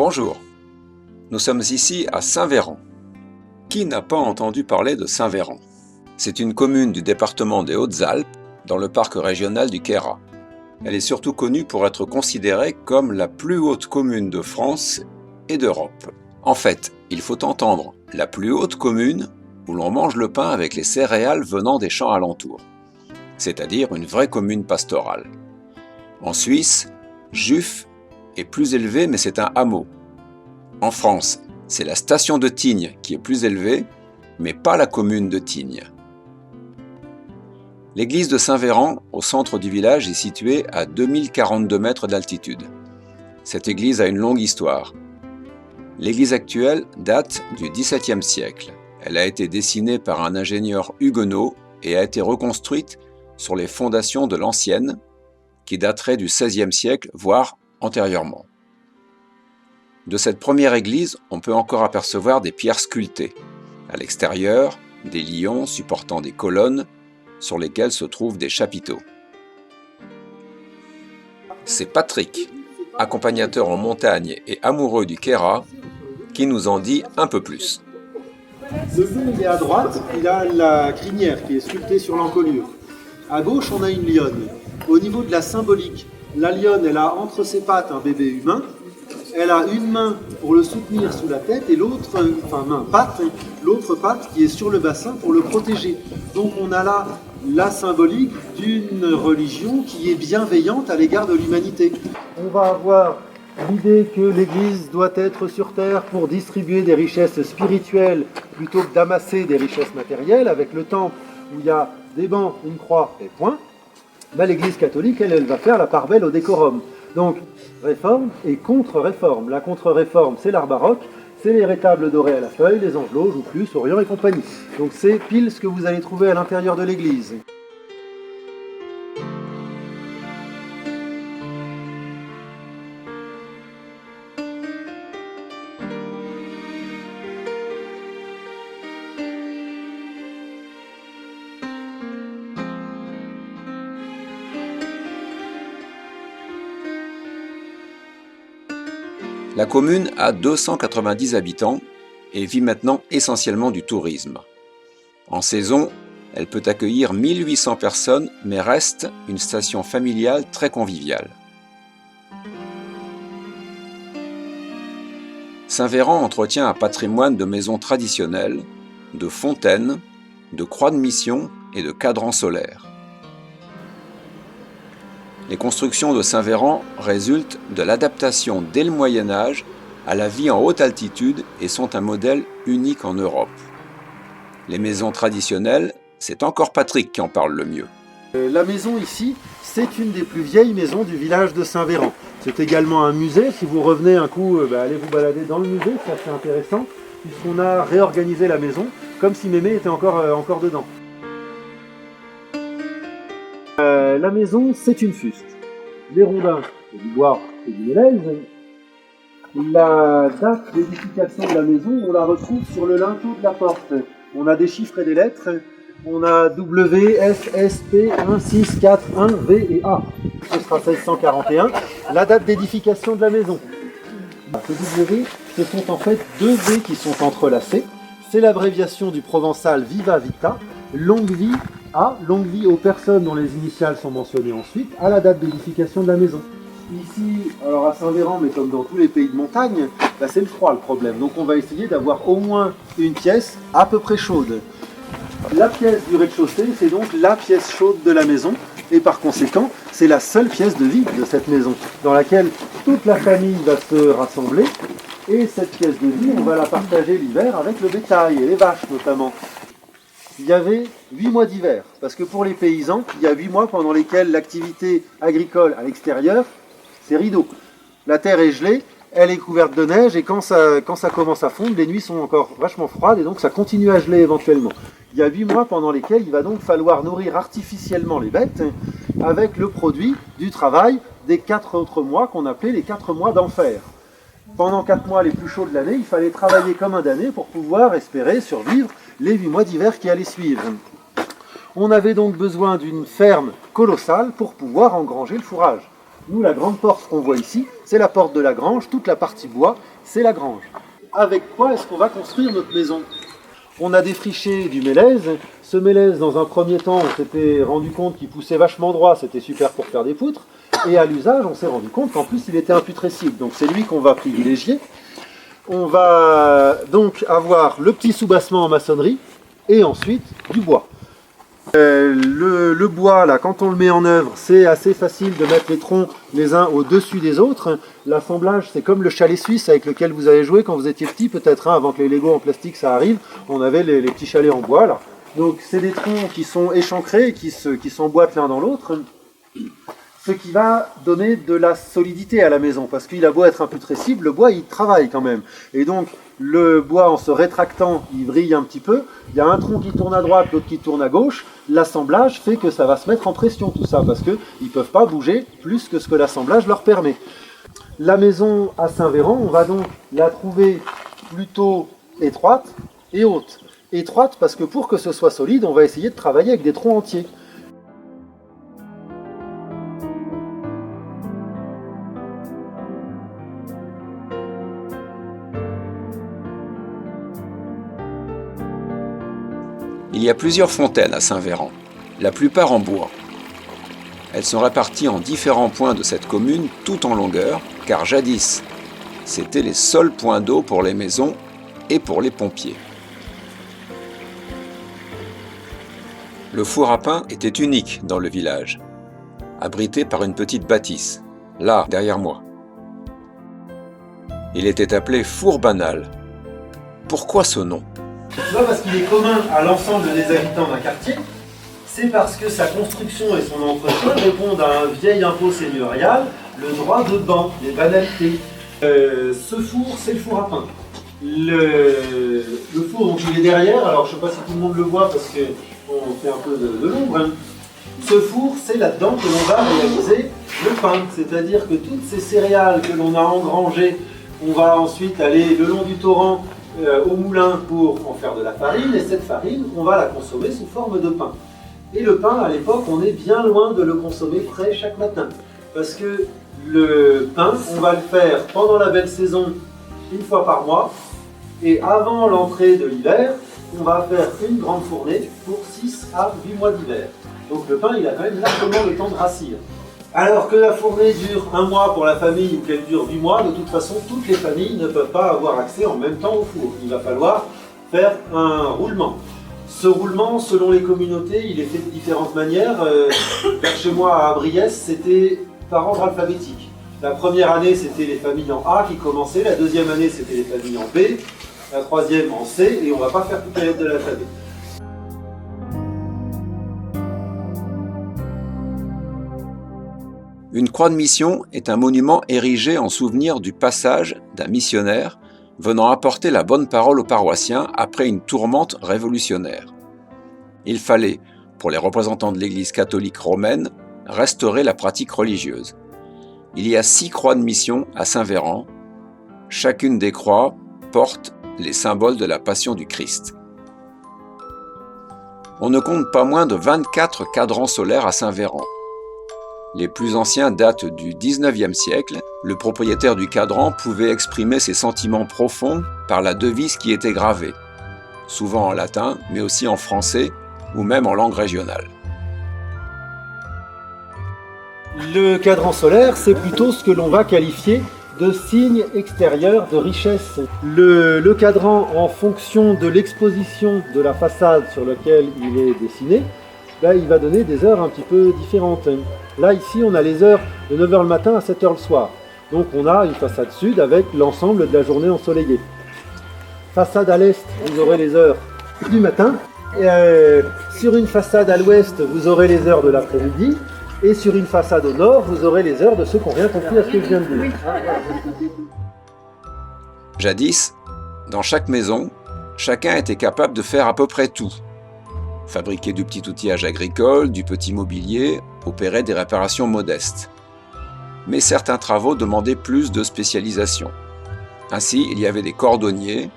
Bonjour, nous sommes ici à Saint-Véran. Qui n'a pas entendu parler de Saint-Véran? C'est une commune du département des Hautes-Alpes, dans le parc régional du Queyras. Elle est surtout connue pour être considérée comme la plus haute commune de France et d'Europe. En fait, il faut entendre la plus haute commune où l'on mange le pain avec les céréales venant des champs alentours, c'est-à-dire une vraie commune pastorale. En Suisse, Juff est plus élevé, mais c'est un hameau. En France, c'est la station de Tignes qui est plus élevée, mais pas la commune de Tignes. L'église de Saint-Véran, au centre du village, est située à 2042 mètres d'altitude. Cette église a une longue histoire. L'église actuelle date du XVIIe siècle. Elle a été dessinée par un ingénieur huguenot et a été reconstruite sur les fondations de l'ancienne, qui daterait du XVIe siècle, voire antérieurement. De cette première église, on peut encore apercevoir des pierres sculptées. À l'extérieur, des lions supportant des colonnes sur lesquelles se trouvent des chapiteaux. C'est Patrick, accompagnateur en montagne et amoureux du Queyras, qui nous en dit un peu plus. Le lion, il est à droite, il a la crinière qui est sculptée sur l'encolure. À gauche, on a une lionne. Au niveau de la symbolique, la lionne, elle a entre ses pattes un bébé humain. Elle a une main pour le soutenir sous la tête et l'autre patte qui est sur le bassin pour le protéger. Donc on a là la symbolique d'une religion qui est bienveillante à l'égard de l'humanité. On va avoir l'idée que l'Église doit être sur terre pour distribuer des richesses spirituelles plutôt que d'amasser des richesses matérielles, avec le temple où il y a des bancs, une croix et point. L'Église catholique, elle va faire la part belle au décorum. Donc, réforme et contre-réforme. La contre-réforme, c'est l'art baroque, c'est les rétables dorés à la feuille, les angelots, Joufflus, Orion et compagnie. Donc c'est pile ce que vous allez trouver à l'intérieur de l'église. La commune a 290 habitants et vit maintenant essentiellement du tourisme. En saison, elle peut accueillir 1800 personnes, mais reste une station familiale très conviviale. Saint-Véran entretient un patrimoine de maisons traditionnelles, de fontaines, de croix de mission et de cadrans solaires. Les constructions de Saint-Véran résultent de l'adaptation dès le Moyen-Âge à la vie en haute altitude et sont un modèle unique en Europe. Les maisons traditionnelles, c'est encore Patrick qui en parle le mieux. La maison ici, c'est une des plus vieilles maisons du village de Saint-Véran. C'est également un musée. Si vous revenez un coup, allez vous balader dans le musée, c'est assez intéressant, puisqu'on a réorganisé la maison comme si Mémé était encore dedans. La maison, c'est une fuste. Les rondins, c'est du bois et du mélèze. La date d'édification de la maison, on la retrouve sur le linteau de la porte. On a des chiffres et des lettres. On a W, F, S, P, 1, 6, 4, 1, V et A. Ce sera 1641. La date d'édification de la maison. Ce W, ce sont en fait deux V qui sont entrelacés. C'est l'abréviation du provençal Viva Vita, longue vie A, longue vie aux personnes dont les initiales sont mentionnées ensuite, à la date d'édification de la maison. Ici, alors à Saint-Véran, mais comme dans tous les pays de montagne, c'est le froid le problème. Donc on va essayer d'avoir au moins une pièce à peu près chaude. La pièce du rez-de-chaussée, c'est donc la pièce chaude de la maison, et par conséquent, c'est la seule pièce de vie de cette maison, dans laquelle toute la famille va se rassembler, et cette pièce de vie, on va la partager l'hiver avec le bétail, et les vaches notamment. Il y avait 8 mois d'hiver, parce que pour les paysans, il y a 8 mois pendant lesquels l'activité agricole à l'extérieur, c'est rideau. La terre est gelée, elle est couverte de neige, et quand ça commence à fondre, les nuits sont encore vachement froides, et donc ça continue à geler éventuellement. Il y a 8 mois pendant lesquels il va donc falloir nourrir artificiellement les bêtes avec le produit du travail des 4 autres mois qu'on appelait les 4 mois d'enfer. Pendant 4 mois les plus chauds de l'année, il fallait travailler comme un damné pour pouvoir espérer survivre les 8 mois d'hiver qui allaient suivre. On avait donc besoin d'une ferme colossale pour pouvoir engranger le fourrage. Nous, la grande porte qu'on voit ici, c'est la porte de la grange. Toute la partie bois, c'est la grange. Avec quoi est-ce qu'on va construire notre maison? On a défriché du mélèze. Ce mélèze, dans un premier temps, on s'était rendu compte qu'il poussait vachement droit, c'était super pour faire des poutres. Et à l'usage, on s'est rendu compte qu'en plus, il était imputrescible. Donc c'est lui qu'on va privilégier. On va donc avoir le petit soubassement en maçonnerie et ensuite du bois. Le bois, là, quand on le met en œuvre, c'est assez facile de mettre les troncs les uns au-dessus des autres. L'assemblage, c'est comme le chalet suisse avec lequel vous avez joué quand vous étiez petit, peut-être, hein, avant que les Lego en plastique ça arrive. On avait les petits chalets en bois, là. Donc c'est des troncs qui sont échancrés et qui s'emboîtent l'un dans l'autre. Ce qui va donner de la solidité à la maison, parce qu'il a beau être imputrescible, le bois il travaille quand même. Et donc le bois en se rétractant, il brille un petit peu, il y a un tronc qui tourne à droite, l'autre qui tourne à gauche, l'assemblage fait que ça va se mettre en pression tout ça, parce qu'ils ne peuvent pas bouger plus que ce que l'assemblage leur permet. La maison à Saint-Véran, on va donc la trouver plutôt étroite et haute. Étroite parce que pour que ce soit solide, on va essayer de travailler avec des troncs entiers. Il y a plusieurs fontaines à Saint-Véran, la plupart en bois. Elles sont réparties en différents points de cette commune, tout en longueur, car jadis, c'étaient les seuls points d'eau pour les maisons et pour les pompiers. Le four à pain était unique dans le village, abrité par une petite bâtisse, là, derrière moi. Il était appelé four banal. Pourquoi ce nom ? C'est pas parce qu'il est commun à l'ensemble des habitants d'un quartier, c'est parce que sa construction et son entretien répondent à un vieil impôt seigneurial, le droit de ban, les banalités. Ce four, c'est le four à pain. Le four, donc il est derrière, alors je ne sais pas si tout le monde le voit parce qu'on fait un peu de l'ombre. Hein. Ce four, c'est là-dedans que l'on va réaliser le pain, c'est-à-dire que toutes ces céréales que l'on a engrangées, on va ensuite aller le long du torrent au moulin pour en faire de la farine, et cette farine, on va la consommer sous forme de pain. Et le pain, à l'époque, on est bien loin de le consommer frais chaque matin. Parce que le pain, on va le faire pendant la belle saison, une fois par mois, et avant l'entrée de l'hiver, on va faire une grande fournée pour 6 à 8 mois d'hiver. Donc le pain, il a quand même largement le temps de rassir. Alors que la fournée dure 1 mois pour la famille ou qu'elle dure 8 mois, de toute façon, toutes les familles ne peuvent pas avoir accès en même temps au four. Il va falloir faire un roulement. Ce roulement, selon les communautés, il est fait de différentes manières. Chez moi, à Briès, c'était par ordre alphabétique. La première année, c'était les familles en A qui commençaient. La deuxième année, c'était les familles en B. La troisième en C. Et on ne va pas faire toutes les lettres de l'alphabet. Une croix de mission est un monument érigé en souvenir du passage d'un missionnaire venant apporter la bonne parole aux paroissiens après une tourmente révolutionnaire. Il fallait, pour les représentants de l'Église catholique romaine, restaurer la pratique religieuse. Il y a 6 croix de mission à Saint-Véran. Chacune des croix porte les symboles de la Passion du Christ. On ne compte pas moins de 24 cadrans solaires à Saint-Véran. Les plus anciens datent du XIXe siècle. Le propriétaire du cadran pouvait exprimer ses sentiments profonds par la devise qui était gravée, souvent en latin, mais aussi en français ou même en langue régionale. Le cadran solaire, c'est plutôt ce que l'on va qualifier de signe extérieur de richesse. Le cadran, en fonction de l'exposition de la façade sur laquelle il est dessiné, là, il va donner des heures un petit peu différentes. Là, ici, on a les heures de 9h le matin à 7h le soir. Donc, on a une façade sud avec l'ensemble de la journée ensoleillée. Façade à l'est, vous aurez les heures du matin. Sur une façade à l'ouest, vous aurez les heures de l'après-midi. Et sur une façade au nord, vous aurez les heures de ceux qui n'ont rien compris à ce que je viens de dire. Jadis, dans chaque maison, chacun était capable de faire à peu près tout. Fabriquer du petit outillage agricole, du petit mobilier, opérer des réparations modestes. Mais certains travaux demandaient plus de spécialisation. Ainsi, il y avait des cordonniers,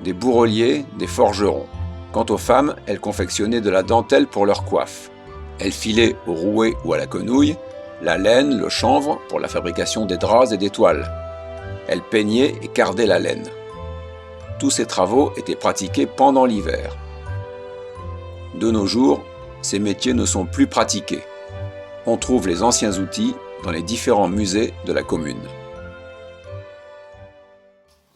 des bourreliers, des forgerons. Quant aux femmes, elles confectionnaient de la dentelle pour leur coiffe. Elles filaient au rouet ou à la quenouille, la laine, le chanvre pour la fabrication des draps et des toiles. Elle peignait et cardait la laine. Tous ces travaux étaient pratiqués pendant l'hiver. De nos jours, ces métiers ne sont plus pratiqués. On trouve les anciens outils dans les différents musées de la commune.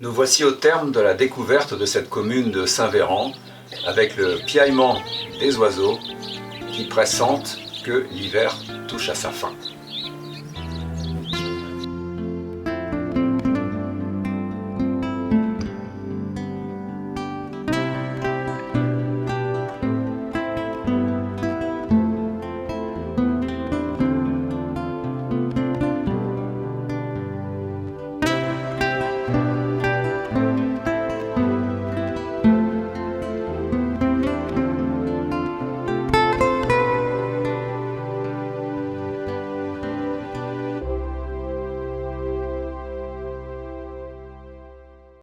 Nous voici au terme de la découverte de cette commune de Saint-Véran, avec le piaillement des oiseaux qui pressentent que l'hiver touche à sa fin.